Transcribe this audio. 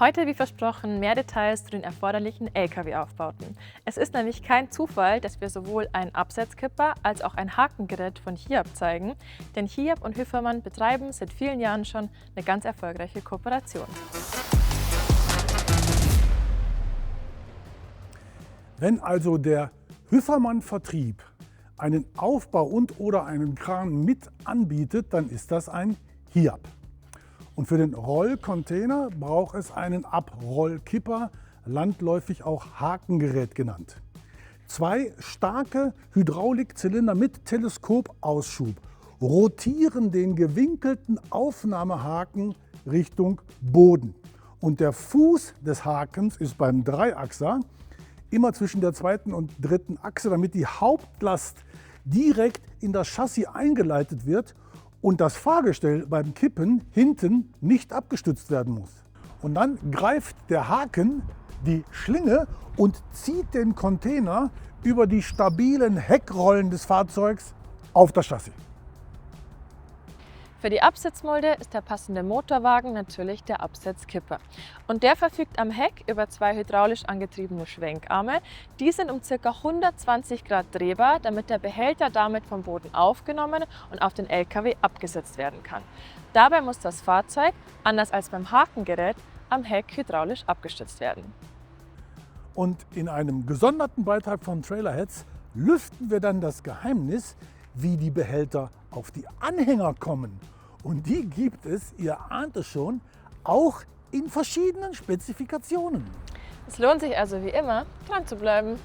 Heute, wie versprochen, mehr Details zu den erforderlichen Lkw-Aufbauten. Es ist nämlich kein Zufall, dass wir sowohl einen Absetzkipper als auch ein Hakengerät von Hiab zeigen, denn Hiab und Hüfermann betreiben seit vielen Jahren schon eine ganz erfolgreiche Kooperation. Wenn also der Hüfermann-Vertrieb einen Aufbau und/oder einen Kran mit anbietet, dann ist das ein Hiab. Und für den Rollcontainer braucht es einen Abrollkipper, landläufig auch Hakengerät genannt. Zwei starke Hydraulikzylinder mit Teleskopausschub rotieren den gewinkelten Aufnahmehaken Richtung Boden. Und der Fuß des Hakens ist beim Dreiachser immer zwischen der zweiten und dritten Achse, damit die Hauptlast direkt in das Chassis eingeleitet wird und das Fahrgestell beim Kippen hinten nicht abgestützt werden muss. Und dann greift der Haken die Schlinge und zieht den Container über die stabilen Heckrollen des Fahrzeugs auf das Chassis. Für die Absetzmulde ist der passende Motorwagen natürlich der Absetzkipper. Und der verfügt am Heck über zwei hydraulisch angetriebene Schwenkarme. Die sind um ca. 120 Grad drehbar, damit der Behälter damit vom Boden aufgenommen und auf den Lkw abgesetzt werden kann. Dabei muss das Fahrzeug, anders als beim Hakengerät, am Heck hydraulisch abgestützt werden. Und in einem gesonderten Beitrag von Trailerheads lüften wir dann das Geheimnis, wie die Behälter auf die Anhänger kommen. Und die gibt es, ihr ahnt es schon, auch in verschiedenen Spezifikationen. Es lohnt sich also wie immer, dran zu bleiben.